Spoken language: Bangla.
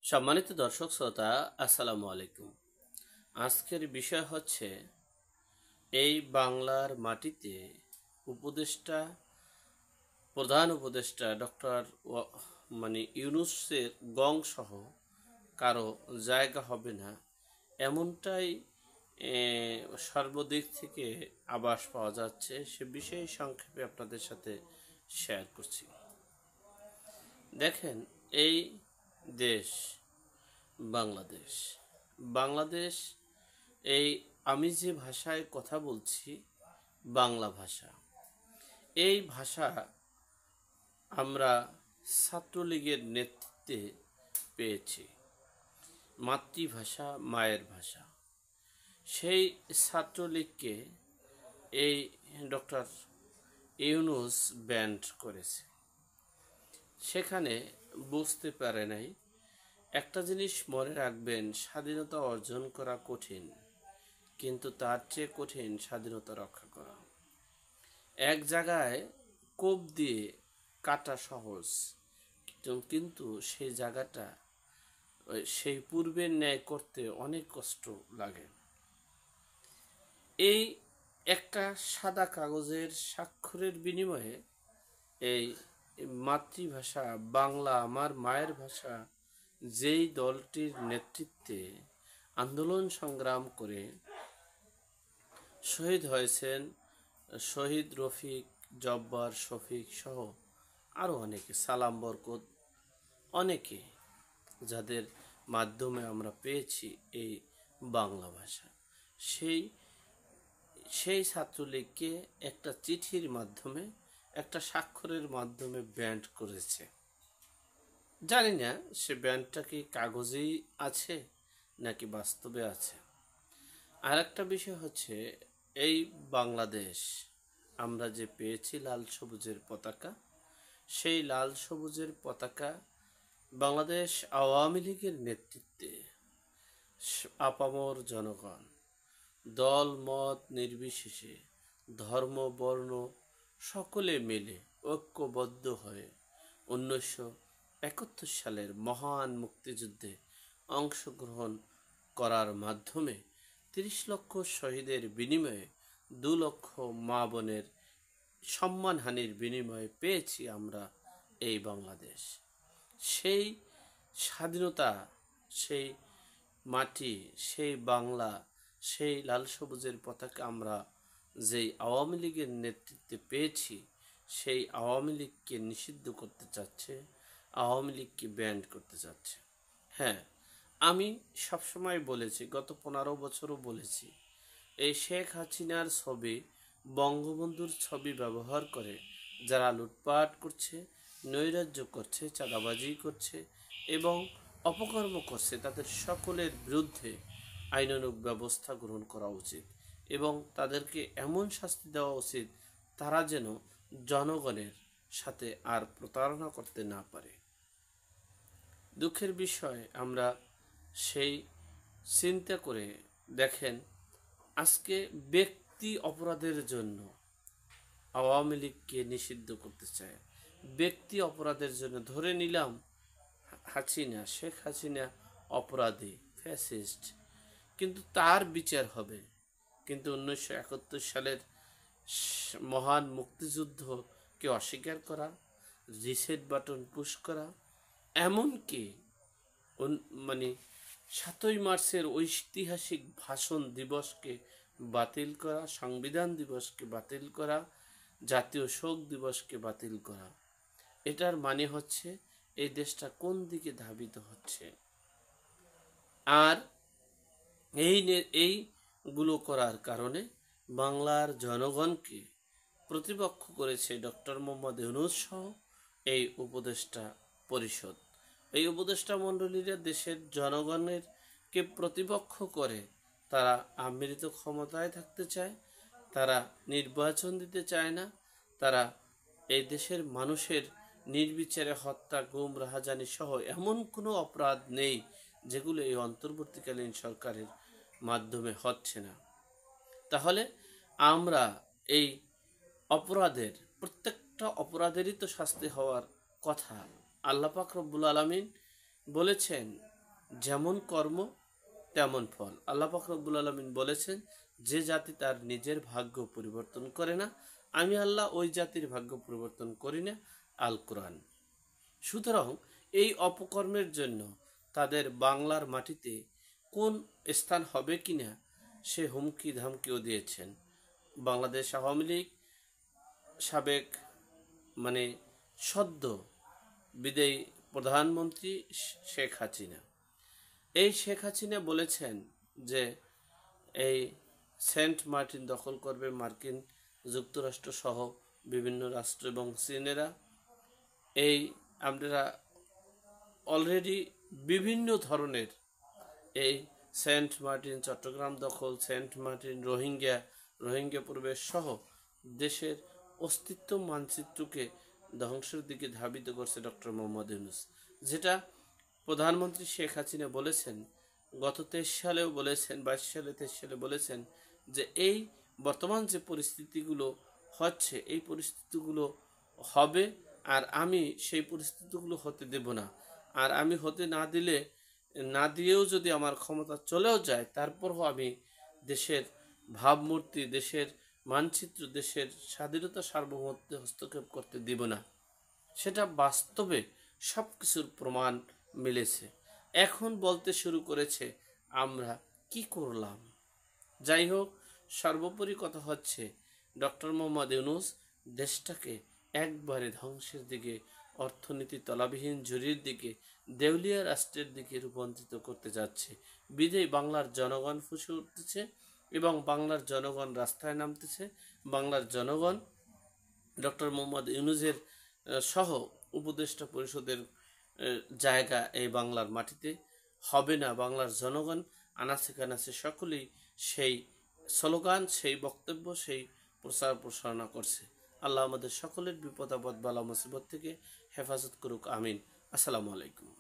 সম্মানিত দর্শক শ্রোতা, আসসালামু আলাইকুম। আজকের বিষয় হচ্ছে এই বাংলার মাটিতে উপদেষ্টা প্রধান উপদেষ্টা ডক্টর ইউনূসের গং সহ কারো জায়গা হবে না, এমনটাই সর্বদিক থেকে আভাস পাওয়া যাচ্ছে। সে বিষয়ে সংক্ষেপে আপনাদের সাথে শেয়ার করছি। দেখেন, এই দেশ বাংলাদেশ বাংলাদেশ এই আমি যে ভাষায় কথা বলছি, বাংলা ভাষা, এই ভাষা আমরা ছাত্রলীগের নেতৃত্বে পেয়েছি। মাতৃভাষা, মায়ের ভাষা। সেই ছাত্রলীগকে এই ডক্টর ইউনূস ব্যান্ড করেছে। সেখানে বুঝতে পারে নাই, একটা জিনিস মনে রাখবেন, স্বাধীনতা অর্জন করা কঠিন, কিন্তু তার চেয়ে কঠিন স্বাধীনতা রক্ষা করা। এক জায়গায় কোপ দিয়ে কাটা সহজ, কিন্তু সেই জায়গাটা সেই পূর্বের ন্যায় করতে অনেক কষ্ট লাগে। এই একটা সাদা কাগজের স্বাক্ষরের বিনিময়ে এই মাতৃভাষা বাংলা, আমার মায়ের ভাষা, যেই দলটির নেতৃত্বে আন্দোলন সংগ্রাম করে শহীদ হয়েছেন শহীদ রফিক, জব্বার, শফিক সহ আরও অনেকে, সালাম বরকত, অনেকে, যাদের মাধ্যমে আমরা পেয়েছি এই বাংলা ভাষা, সেই সেই ছাত্রলীগকে একটা চিঠির মাধ্যমে, একটা স্বাক্ষরের মাধ্যমে ব্যান্ড করেছে। জানি না সে ব্যান্ডটা কি কাগজেই আছে নাকি বাস্তবে আছে। আর একটা বিষয় হচ্ছে, এই বাংলাদেশ আমরা যে পেয়েছি লাল সবুজের পতাকা, সেই লাল সবুজের পতাকা বাংলাদেশ আওয়ামী লীগের নেতৃত্বে আপামর জনগণ, দল মত নির্বিশেষে, ধর্ম বর্ণ সকলে মিলে ঐক্যবদ্ধ হয়ে 1971 সালের মহান মুক্তিযুদ্ধে অংশগ্রহণ করার মাধ্যমে 30 লক্ষ শহীদের বিনিময়ে 2 লক্ষ মা বোনের সম্মানহানির বিনিময়ে পেয়েছি আমরা এই বাংলাদেশ। সেই স্বাধীনতা, সেই মাটি, সেই বাংলা, সেই লাল সবুজের পতাকা আমরা যেই আওয়ামী লীগের নেতৃত্বে পেয়েছি, সেই আওয়ামী লীগকে নিষিদ্ধ করতে চাচ্ছে, আওয়ামী লীগকে ব্যান্ড করতে চাচ্ছে। হ্যাঁ, আমি সবসময় বলেছি, গত 15 বছরও বলেছি, এই শেখ হাসিনার ছবি, বঙ্গবন্ধুর ছবি ব্যবহার করে যারা লুটপাট করছে, নৈরাজ্য করছে, চাঁদাবাজি করছে এবং অপকর্ম করছে, তাদের সকলের বিরুদ্ধে আইনানুগ ব্যবস্থা গ্রহণ করা উচিত এবং তাদেরকে এমন শাস্তি দেওয়া উচিত তারা যেন জনগণের সাথে আর প্রতারণা করতে না পারে। দুঃখের বিষয়, আমরা সেই চিন্তা করে দেখেন, আজকে ব্যক্তি অপরাধের জন্য আওয়ামী লীগকে নিষিদ্ধ করতে চায়। ব্যক্তি অপরাধের জন্য ধরে নিলাম হাসিনা, শেখ হাসিনা অপরাধী, ফ্যাসিস্ট, কিন্তু তার বিচার হবে। কিন্তু 1971 সালের মহান মুক্তিযুদ্ধকে অস্বীকার করা, রিসেট বাটন পুশ করা, এমনকি 7ই মার্চের ঐতিহাসিক ভাষণ দিবসকে বাতিল করা, সংবিধান দিবসকে বাতিল করা, জাতীয় শোক দিবসকে বাতিল করা, এটার মানে হচ্ছে এই দেশটা কোন দিকে ধাবিত হচ্ছে। আর এইগুলো করার কারণে বাংলার জনগণকে প্রতিপক্ষ করেছে ডক্টর মোহাম্মদ ইউনূস সহ এই উপদেষ্টা পরিষদ। এই উপদেষ্টা মণ্ডলীরা দেশের জনগণের কে প্রতিপক্ষ করে তারা আমৃত ক্ষমতায় থাকতে চায়, তারা নির্বাচন দিতে চায় না, তারা এই দেশের মানুষের নির্বিচারে হত্যা, গুম, রাহাজানি সহ এমন কোনো অপরাধ নেই যেগুলো এই অন্তর্বর্তীকালীন সরকারের মাধ্যমে হচ্ছে না। তাহলে আমরা এই অপরাধের, প্রত্যেকটা অপরাধেরই তো শাস্তি হওয়ার কথা। আল্লাহ পাক রব্বুল আলামিন বলেছেন, যেমন কর্ম তেমন ফল। আল্লাহ পাক রব্বুল আলামিন বলেছেন, যে জাতি তার নিজের ভাগ্য পরিবর্তন করে না, আমি আল্লাহ ওই জাতির ভাগ্য পরিবর্তন করি না। আল কোরআন। সুতরাং এই অপকর্মের জন্য তাদের বাংলার মাটিতে কোন স্থান হবে কিনা সে হুমকি ধামকিও দিয়েছেন বাংলাদেশ আওয়ামী লীগ সাবেক মানে সদ্য বিদায়ী প্রধানমন্ত্রী শেখ হাসিনা। এই শেখ হাসিনা বলেছেন যে এই সেন্ট মার্টিন দখল করবে মার্কিন যুক্তরাষ্ট্র সহ বিভিন্ন রাষ্ট্র এবং চীনেরা। এই আমরা অলরেডি বিভিন্ন ধরনের এই সেন্ট মার্টিন চট্টগ্রাম দখল, সেন্ট মার্টিন রোহিঙ্গা প্রবেশ সহ দেশের অস্তিত্ব মানচিত্রকে ধ্বংসের দিকে ধাবিত করছে ডক্টর মোহাম্মদ ইউনূস। যেটা প্রধানমন্ত্রী শেখ হাসিনা বলেছেন, গত 23 সালেও বলেছেন, 22 সালে 23 সালে বলেছেন যে এই বর্তমান যে পরিস্থিতিগুলো হচ্ছে এই পরিস্থিতিগুলো হবে, আর আমি সেই পরিস্থিতিগুলো হতে দেব না। আর আমি হতে না দিয়েও যদি আমার ক্ষমতা চলেও যায়, তারপরও আমি দেশের ভাবমূর্তি, দেশের মানচিত্র, দেশের স্বাধীনতা সার্বভৌমত্বে হস্তক্ষেপ করতে দিব না। সেটা বাস্তবে সব কিছুর প্রমাণ মিলেছে। এখন বলতে শুরু করেছে আমরা কি করলাম। যাই হোক, সর্বোপরি কথা হচ্ছে ডক্টর মোহাম্মদ ইউনূস দেশটাকে একবারে ধ্বংসের দিকে, অর্থনীতি তলাবিহীন ঝুরির দিকে, দেউলিয়া রাষ্ট্রের দিকে রূপান্তরিত করতে যাচ্ছে। বিধেয় বাংলার জনগণ ফুঁসে উঠতেছে এবং বাংলার জনগণ রাস্তায় নামতেছে। বাংলার জনগণ ডক্টর মোহাম্মদ ইউনূসের সহ উপদেষ্টা পরিষদের জায়গা এই বাংলার মাটিতে হবে না। বাংলার জনগণ আনাচে কানাচে সকলেই সেই স্লোগান, সেই বক্তব্য, সেই প্রচার প্রসারণা করছে। আল্লাহ আমাদের সকলের বিপদ আপদ বালা মুসিবত থেকে হেফাজত করুক, আমিন। আসসালামু আলাইকুম।